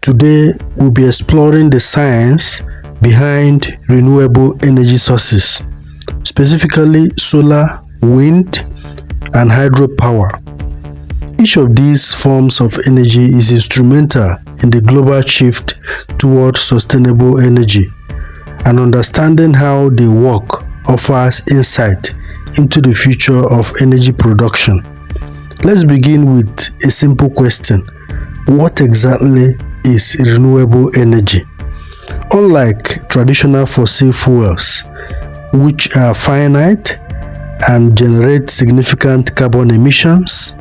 Today, we'll be exploring the science behind renewable energy sources, specifically solar, wind, and hydropower. Each of these forms of energy is instrumental in the global shift towards sustainable energy, and understanding how they work offers insight into the future of energy production. Let's begin with a simple question. What exactly is renewable energy? Unlike traditional fossil fuels, which are finite and generate significant carbon emissions,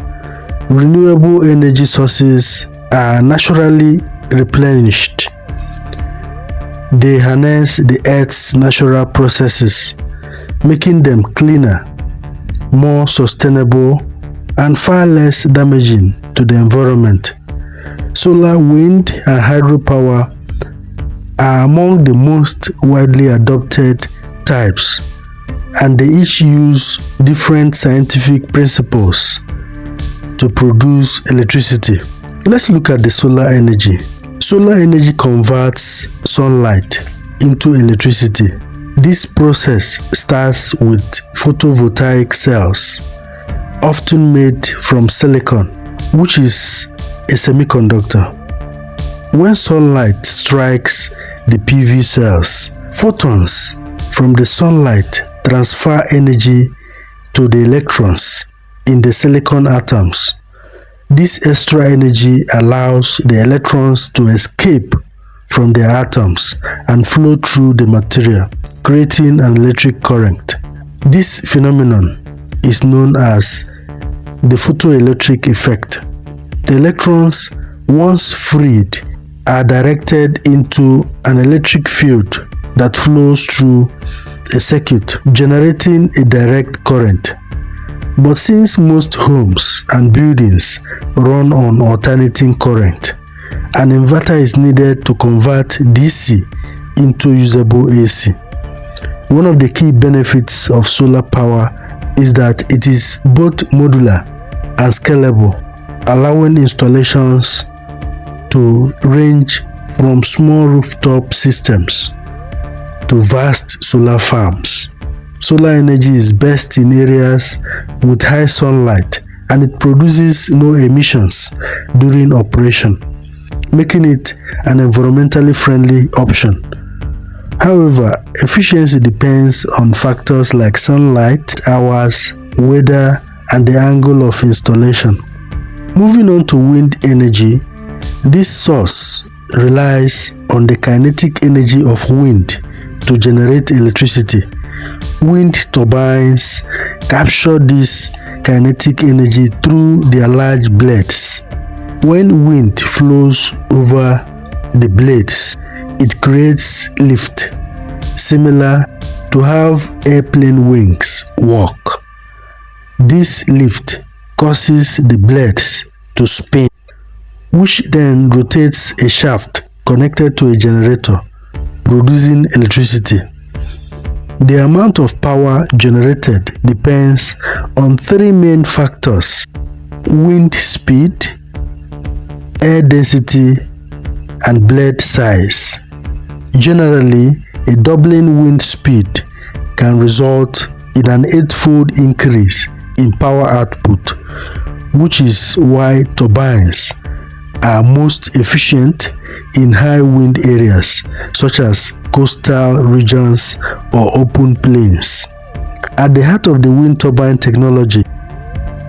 renewable energy sources are naturally replenished. They harness the Earth's natural processes, making them cleaner, more sustainable, and far less damaging to the environment. Solar, wind, and hydropower are among the most widely adopted types, and they each use different scientific principles to produce electricity. Let's look at the solar energy. Solar energy converts sunlight into electricity. This process starts with photovoltaic cells, often made from silicon, which is a semiconductor. When sunlight strikes the PV cells, photons from the sunlight transfer energy to the electrons in the silicon atoms. This extra energy allows the electrons to escape from their atoms and flow through the material, creating an electric current. This phenomenon is known as the photoelectric effect. The electrons, once freed, are directed into an electric field that flows through a circuit, generating a direct current. But since most homes and buildings run on alternating current, an inverter is needed to convert DC into usable AC. One of the key benefits of solar power is that it is both modular and scalable, allowing installations to range from small rooftop systems to vast solar farms. Solar energy is best in areas with high sunlight, and it produces no emissions during operation, making it an environmentally friendly option. However, efficiency depends on factors like sunlight hours, weather, and the angle of installation. Moving on to wind energy, this source relies on the kinetic energy of wind to generate electricity. Wind turbines capture this kinetic energy through their large blades. When wind flows over the blades, it creates lift, similar to how airplane wings work. This lift causes the blades to spin, which then rotates a shaft connected to a generator, producing electricity. The amount of power generated depends on three main factors: wind speed, air density, and blade size. Generally, a doubling wind speed can result in an 8-fold increase in power output, which is why turbines are most efficient in high wind areas such as coastal regions or open plains. At the heart of the wind turbine technology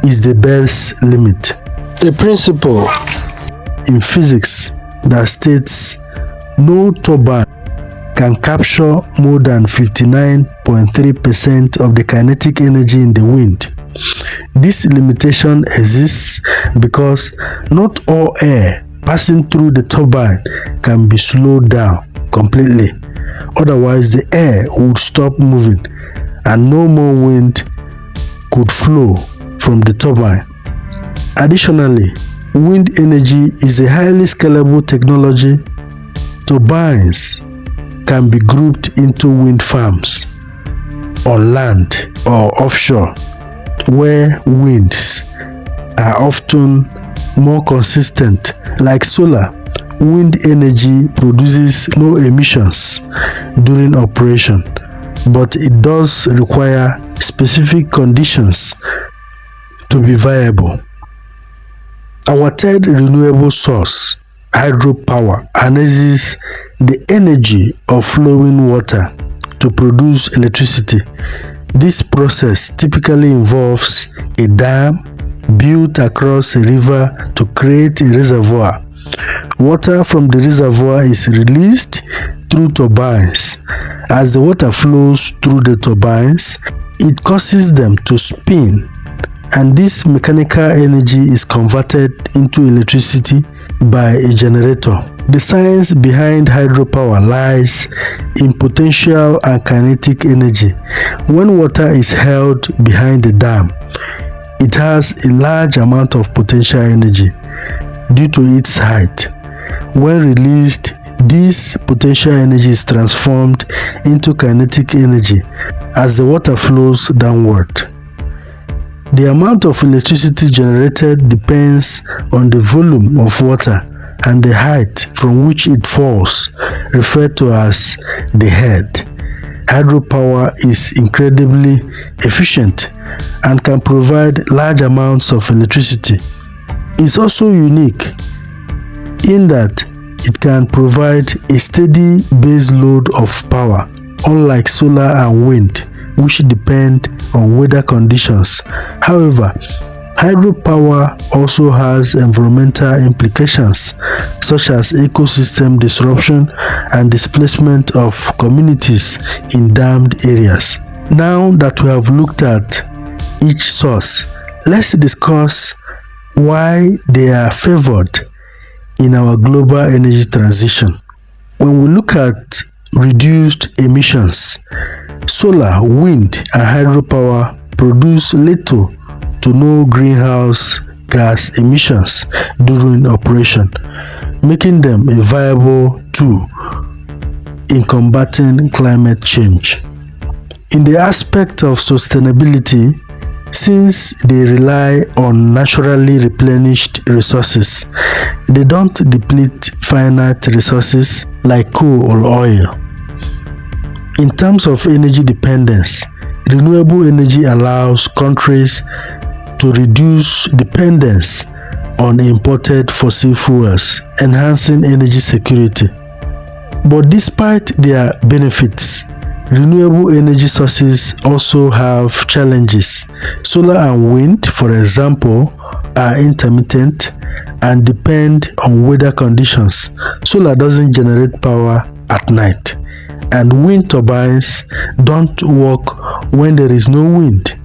is the Bell's limit, a principle in physics that states no turbine can capture more than 59.3% of the kinetic energy in the wind. This limitation exists because not all air passing through the turbine can be slowed down completely. Otherwise, the air would stop moving and no more wind could flow from the turbine. Additionally, wind energy is a highly scalable technology. Turbines can be grouped into wind farms on land or offshore, where winds are often more consistent. Like solar, wind energy produces no emissions during operation, but it does require specific conditions to be viable. Our third renewable source, hydropower, harnesses the energy of flowing water to produce electricity. This process typically involves a dam built across a river to create a reservoir. Water from the reservoir is released through turbines. As the water flows through the turbines, it causes them to spin, and this mechanical energy is converted into electricity by a generator. The science behind hydropower lies in potential and kinetic energy. When water is held behind the dam, it has a large amount of potential energy due to its height. When released, this potential energy is transformed into kinetic energy as the water flows downward. The amount of electricity generated depends on the volume of water and the height from which it falls, referred to as the head. Hydropower is incredibly efficient and can provide large amounts of electricity. It's also unique in that it can provide a steady base load of power, unlike solar and wind, which depend on weather conditions. However, hydropower also has environmental implications such as ecosystem disruption and displacement of communities in dammed areas. Now that we have looked at each source, let's discuss why they are favored in our global energy transition. When we look at reduced emissions, solar, wind, and hydropower produce little to no greenhouse gas emissions during operation, making them a viable tool in combating climate change. In the aspect of sustainability, since they rely on naturally replenished resources, they don't deplete finite resources like coal or oil. In terms of energy dependence, renewable energy allows countries to reduce dependence on imported fossil fuels, enhancing energy security. But despite their benefits, renewable energy sources also have challenges. Solar and wind, for example, are intermittent and depend on weather conditions. Solar doesn't generate power at night, and wind turbines don't work when there is no wind.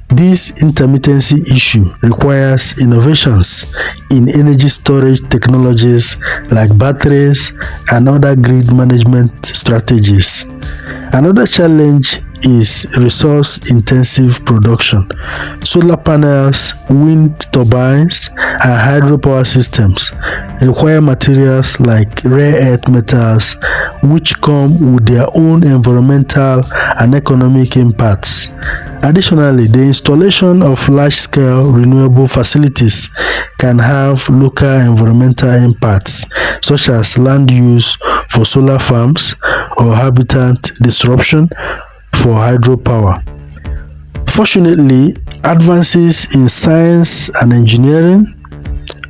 This intermittency issue requires innovations in energy storage technologies like batteries and other grid management strategies. Another challenge is resource-intensive production. Solar panels, wind turbines, and hydropower systems require materials like rare earth metals, which come with their own environmental and economic impacts. Additionally, the installation of large-scale renewable facilities can have local environmental impacts, such as land use for solar farms or habitat disruption for hydropower. Fortunately, advances in science and engineering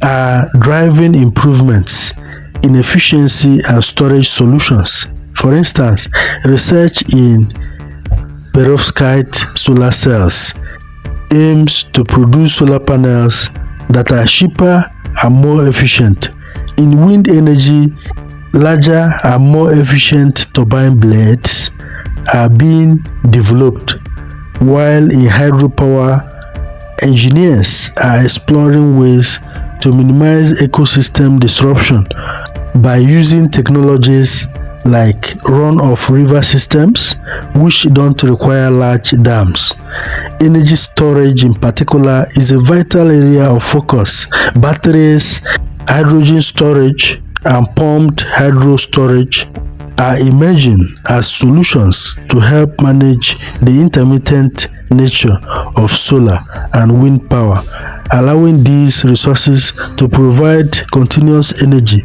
are driving improvements in efficiency and storage solutions. For instance, research in perovskite solar cells aims to produce solar panels that are cheaper and more efficient. In wind energy, larger and more efficient turbine blades are being developed, while in hydropower, engineers are exploring ways to minimize ecosystem disruption by using technologies like run-off river systems, which don't require large dams. Energy storage in particular is a vital area of focus. Batteries, hydrogen storage, and pumped hydro storage are emerging as solutions to help manage the intermittent nature of solar and wind power allowing these resources to provide continuous energy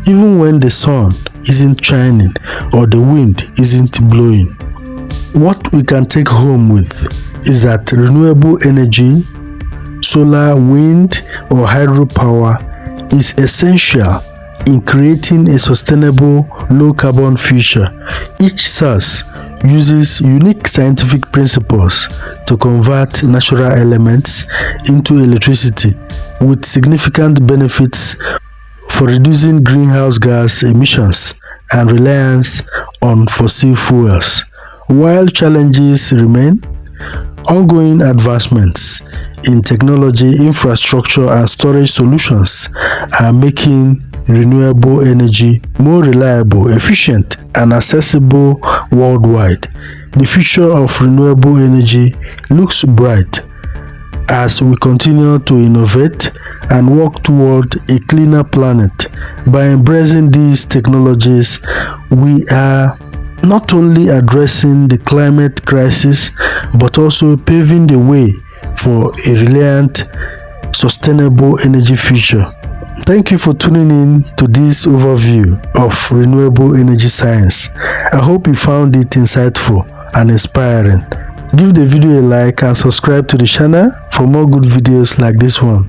even when the sun isn't shining or the wind isn't blowing. What we can take home with is that renewable energy, solar, wind, or hydropower is essential in creating a sustainable, low-carbon future. Each source uses unique scientific principles to convert natural elements into electricity, with significant benefits for reducing greenhouse gas emissions and reliance on fossil fuels. While challenges remain, ongoing advancements in technology, infrastructure, and storage solutions are making renewable energy more reliable, efficient, and accessible worldwide. The future of renewable energy looks bright as we continue to innovate and work toward a cleaner planet. By embracing these technologies, we are not only addressing the climate crisis but also paving the way for a resilient, sustainable energy future. Thank you for tuning in to this overview of renewable energy science. I hope you found it insightful and inspiring. Give the video a like and subscribe to the channel for more good videos like this one.